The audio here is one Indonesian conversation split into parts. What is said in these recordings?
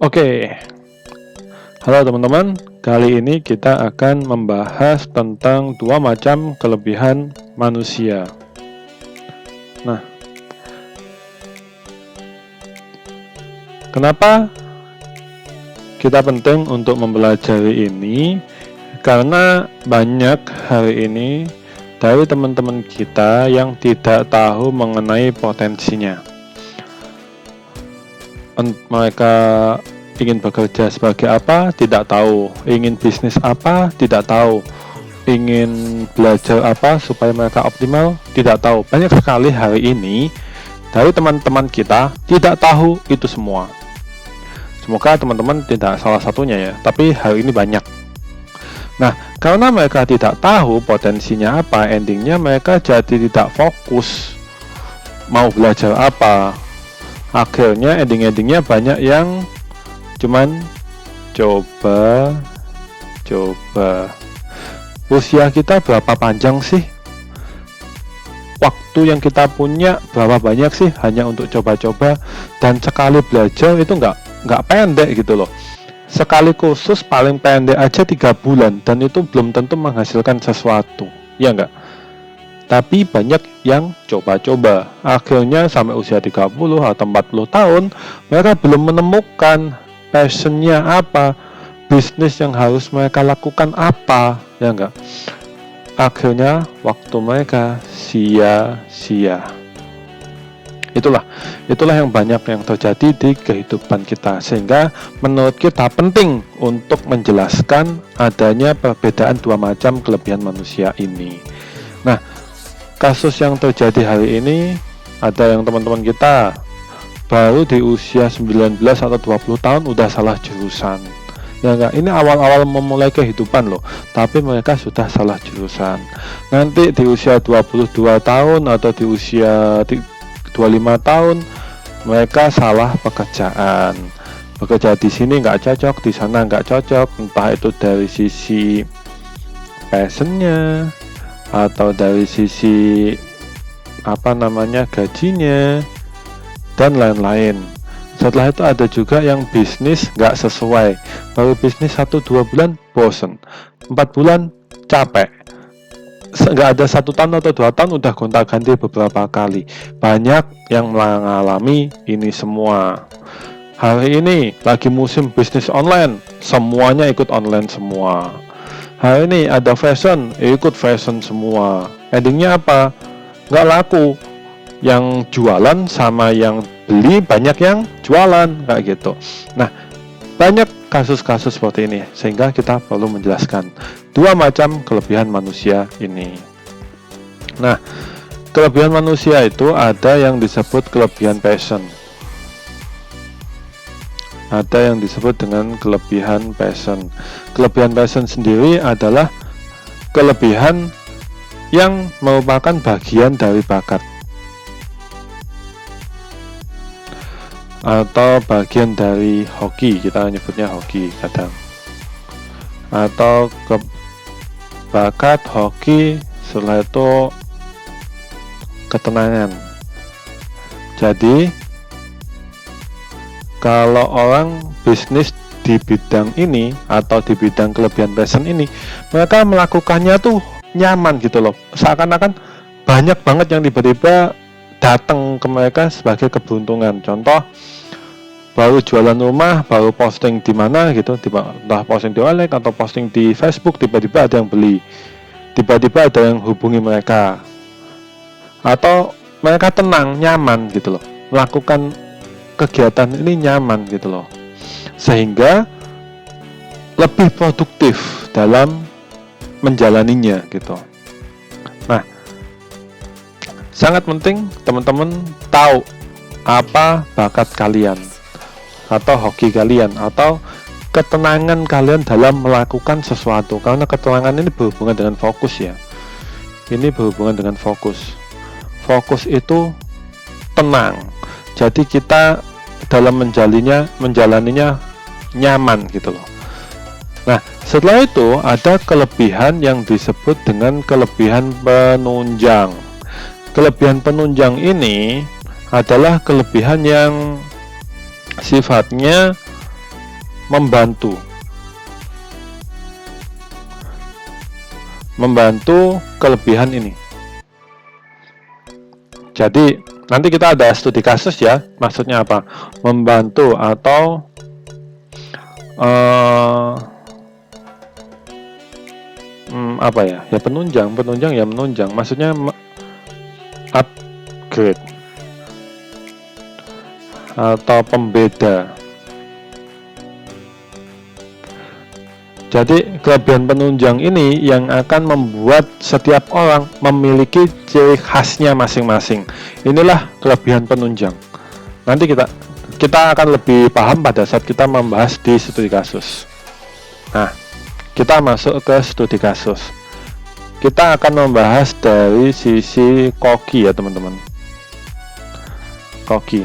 Oke, halo teman-teman. Kali ini kita akan membahas tentang dua macam kelebihan manusia. Nah, kenapa kita penting untuk mempelajari ini? Karena banyak hari ini dari teman-teman kita yang tidak tahu mengenai potensinya. Mereka ingin bekerja sebagai apa, tidak tahu. Ingin bisnis apa, tidak tahu. Ingin belajar apa supaya mereka optimal, tidak tahu. Banyak sekali hari ini dari teman-teman kita tidak tahu itu semua. Semoga teman-teman tidak salah satunya ya, tapi hari ini banyak. Nah, karena mereka tidak tahu potensinya apa, endingnya mereka jadi tidak fokus mau belajar apa. Akhirnya endingnya banyak yang cuman coba. Usia kita berapa panjang sih? Waktu yang kita punya berapa banyak sih hanya untuk coba-coba, dan sekali belajar itu nggak pendek gitu loh. Sekali kursus paling pendek aja 3 bulan, dan itu belum tentu menghasilkan sesuatu, ya enggak? Tapi banyak yang coba-coba, akhirnya sampai usia 30 atau 40 tahun mereka belum menemukan passionnya apa, bisnis yang harus mereka lakukan apa, ya enggak? Akhirnya waktu mereka sia-sia. Itulah yang banyak yang terjadi di kehidupan kita, sehingga menurut kita penting untuk menjelaskan adanya perbedaan dua macam kelebihan manusia ini. Nah, kasus yang terjadi hari ini, ada yang teman-teman kita baru di usia 19 atau 20 tahun udah salah jurusan. Ya enggak, ini awal-awal memulai kehidupan loh, tapi mereka sudah salah jurusan. Nanti di usia 22 tahun atau di usia 25 tahun mereka salah pekerjaan. Bekerja di sini nggak cocok, di sana nggak cocok, entah itu dari sisi passionnya atau dari sisi gajinya dan lain-lain. Setelah itu ada juga yang bisnis nggak sesuai, baru bisnis 1-2 bulan bosen, 4 bulan capek, nggak ada 1 tahun atau 2 tahun udah gonta-ganti beberapa kali. Banyak yang mengalami ini semua. Hari ini lagi musim bisnis online, semuanya ikut online semua. Hari ini ada fashion, ikut fashion semua. Endingnya apa? Nggak laku. Yang jualan sama yang beli banyak yang jualan, kayak gitu. Nah, banyak kasus-kasus seperti ini, sehingga kita perlu menjelaskan dua macam kelebihan manusia ini. Nah, kelebihan manusia itu ada yang disebut kelebihan passion. Ada yang disebut dengan kelebihan passion. Kelebihan passion sendiri adalah kelebihan yang merupakan bagian dari bakat atau bagian dari hoki, kita nyebutnya hoki kadang, atau bakat, hoki, setelah itu ketenangan. Jadi kalau orang bisnis di bidang ini atau di bidang kelebihan passion ini, mereka melakukannya tuh nyaman gitu loh, seakan-akan banyak banget yang tiba-tiba datang ke mereka sebagai keberuntungan. Contoh, baru jualan rumah, baru posting di mana gitu, entah posting di OLX atau posting di Facebook, tiba-tiba ada yang beli, tiba-tiba ada yang hubungi mereka, atau mereka tenang, nyaman gitu loh, melakukan kegiatan ini nyaman gitu loh, sehingga lebih produktif dalam menjalaninya gitu. Nah, sangat penting teman-teman tahu apa bakat kalian atau hoki kalian atau ketenangan kalian dalam melakukan sesuatu, karena ketenangan ini berhubungan dengan fokus ya. Ini berhubungan dengan fokus. Fokus itu tenang. Jadi kita dalam menjalaninya nyaman gitu loh. Nah, setelah itu ada kelebihan yang disebut dengan kelebihan penunjang. Kelebihan penunjang ini adalah kelebihan yang sifatnya membantu kelebihan ini. Jadi nanti kita ada studi kasus ya, maksudnya apa? Membantu atau apa ya? Ya penunjang ya menunjang. Maksudnya upgrade atau pembeda. Jadi kelebihan penunjang ini yang akan membuat setiap orang memiliki ciri khasnya masing-masing. Inilah kelebihan penunjang. Nanti kita akan lebih paham pada saat kita membahas di studi kasus. Nah, kita masuk ke studi kasus. Kita akan membahas dari sisi koki ya teman-teman. Koki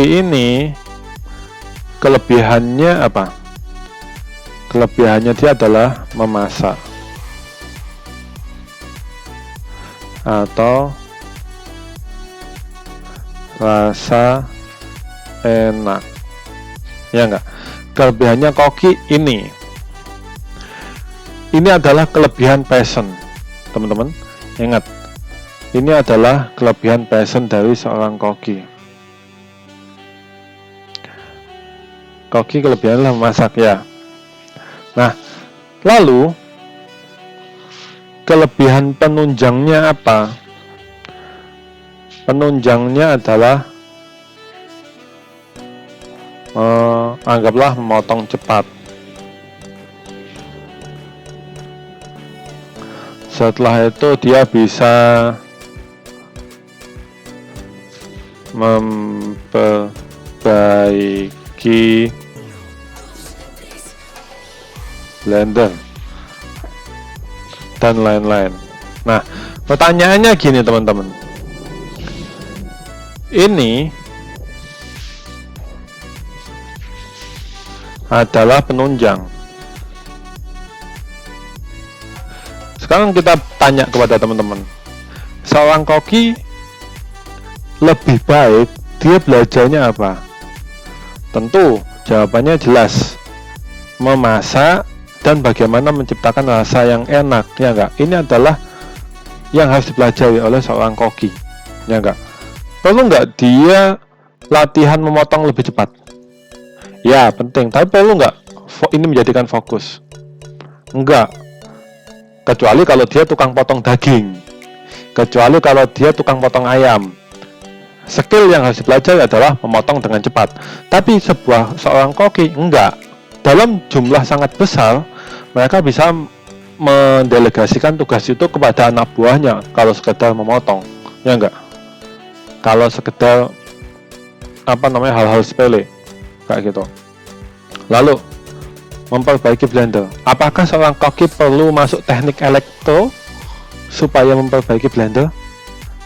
ini kelebihannya apa? Kelebihannya dia adalah memasak atau rasa enak, ya enggak? Kelebihannya koki ini adalah kelebihan passion, teman-teman. Ingat, ini adalah kelebihan passion dari seorang koki. Koki kelebihannya memasak ya. Nah, lalu kelebihan penunjangnya apa? Penunjangnya adalah anggaplah memotong cepat. Setelah itu dia bisa memperbaiki blender dan lain-lain. Nah, pertanyaannya gini teman-teman, ini adalah penunjang. Sekarang kita tanya kepada teman-teman, seorang koki lebih baik dia belajarnya apa? Tentu jawabannya jelas, memasak dan bagaimana menciptakan rasa yang enak, ya enggak? Ini adalah yang harus dipelajari oleh seorang koki, ya enggak? Perlu enggak dia latihan memotong lebih cepat? Ya, penting, tapi perlu enggak ini menjadikan fokus? Enggak. Kecuali kalau dia tukang potong daging, kecuali kalau dia tukang potong ayam. Skill yang harus dipelajari adalah memotong dengan cepat. Tapi seorang koki enggak. Dalam jumlah sangat besar, mereka bisa mendelegasikan tugas itu kepada anak buahnya kalau sekedar memotong, ya enggak? Kalau sekedar hal-hal sepele kayak gitu. Lalu memperbaiki blender. Apakah seorang koki perlu masuk teknik elektro supaya memperbaiki blender?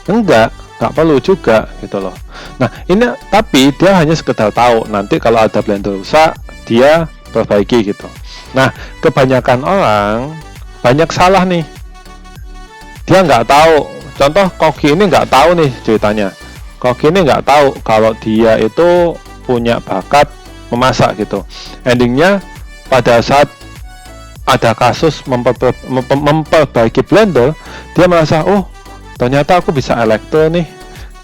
Enggak perlu juga gitu loh. Nah, ini tapi dia hanya sekedar tahu nanti kalau ada blender rusak dia perbaiki gitu. Nah, kebanyakan orang banyak salah nih. Dia nggak tahu. Contoh koki ini nggak tahu nih ceritanya. Koki ini nggak tahu kalau dia itu punya bakat memasak gitu. Endingnya pada saat ada kasus memperbaiki blender, dia merasa, oh ternyata aku bisa elektro nih.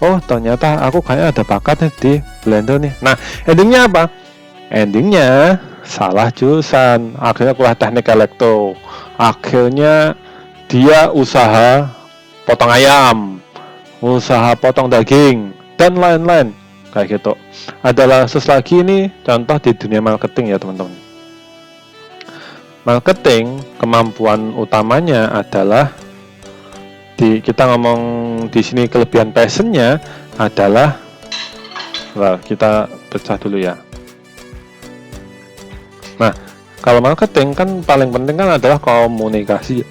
Oh ternyata aku kayaknya ada bakat nih di blender nih. Nah, endingnya apa? Endingnya salah jurusan, akhirnya kuliah teknik elektro, akhirnya dia usaha potong ayam, usaha potong daging, dan lain-lain kayak gitu. Adalah lagi ini contoh di dunia marketing ya teman-teman. Marketing kemampuan utamanya adalah kita ngomong di sini kelebihan passionnya adalah, kita pecah dulu ya. Nah, kalau marketing kan paling penting kan adalah komunikasi.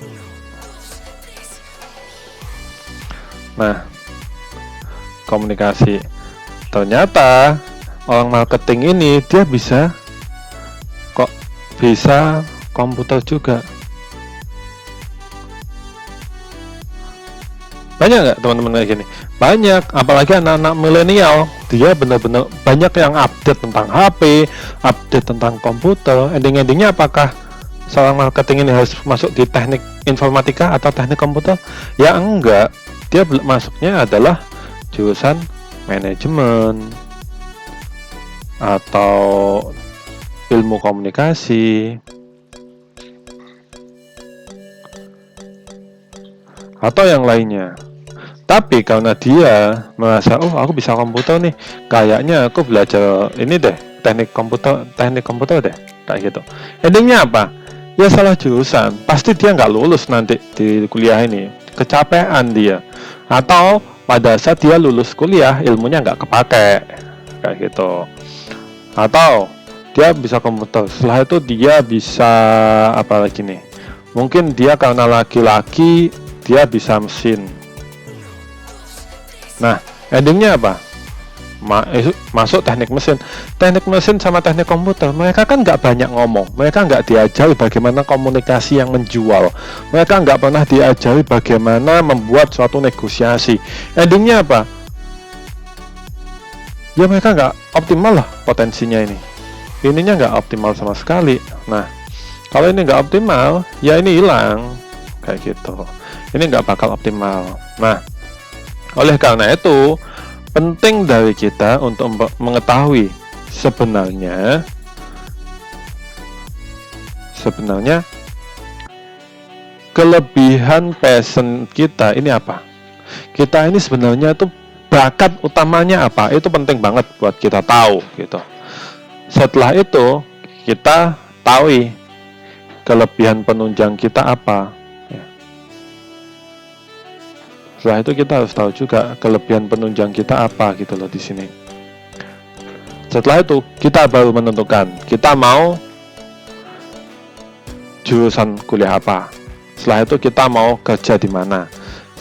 Nah, komunikasi. Ternyata orang marketing ini dia bisa komputer juga. Banyak nggak teman-teman kayak gini? Banyak, apalagi anak-anak milenial, dia benar-benar banyak yang update tentang HP, update tentang komputer. Ending-endingnya apakah seorang marketing ini harus masuk di teknik informatika atau teknik komputer? Ya enggak, dia masuknya adalah jurusan manajemen atau ilmu komunikasi atau yang lainnya. Tapi karena dia merasa, oh aku bisa komputer nih, kayaknya aku belajar ini deh, teknik komputer deh, kayak gitu. Endingnya apa? Ya salah jurusan. Pasti dia nggak lulus nanti di kuliah ini, kecapean dia. Atau pada saat dia lulus kuliah, ilmunya nggak kepake, kayak gitu. Atau dia bisa komputer, setelah itu dia bisa apa lagi nih? Mungkin dia karena laki-laki, dia bisa mesin. Nah, endingnya apa? Masuk teknik mesin. Teknik mesin sama teknik komputer, mereka kan nggak banyak ngomong. Mereka nggak diajari bagaimana komunikasi yang menjual. Mereka nggak pernah diajari bagaimana membuat suatu negosiasi. Endingnya apa? Ya mereka nggak optimal lah potensinya ini. Ininya nggak optimal sama sekali. Nah, kalau ini nggak optimal, ya ini hilang. Kayak gitu. Ini nggak bakal optimal. Nah, oleh karena itu, penting dari kita untuk mengetahui sebenarnya kelebihan passion kita ini apa. Kita ini sebenarnya itu bakat utamanya apa, itu penting banget buat kita tahu gitu. Setelah itu kita tahu kelebihan penunjang kita apa. Setelah itu kita harus tahu juga kelebihan penunjang kita apa gitu loh di sini. Setelah itu kita baru menentukan kita mau jurusan kuliah apa. Setelah itu kita mau kerja di mana.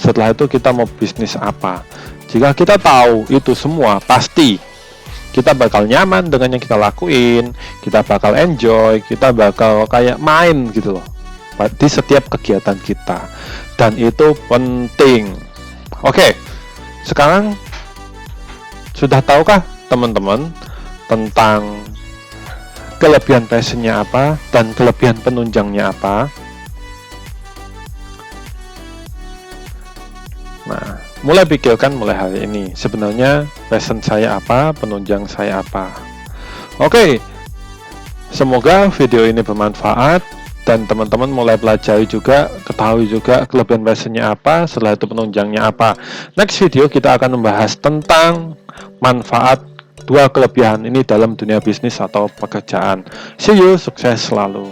Setelah itu kita mau bisnis apa. Jika kita tahu itu semua, pasti kita bakal nyaman dengan yang kita lakuin, kita bakal enjoy, kita bakal kayak main gitu loh di setiap kegiatan kita. Dan itu penting. Oke, sekarang sudah tahukah teman-teman tentang kelebihan passionnya apa dan kelebihan penunjangnya apa? Nah, mulai pikirkan mulai hari ini, sebenarnya passion saya apa, penunjang saya apa. Oke, semoga video ini bermanfaat dan teman-teman mulai pelajari juga, ketahui juga kelebihan passionnya apa, setelah itu penunjangnya apa. Next video kita akan membahas tentang manfaat dua kelebihan ini dalam dunia bisnis atau pekerjaan. See you, sukses selalu.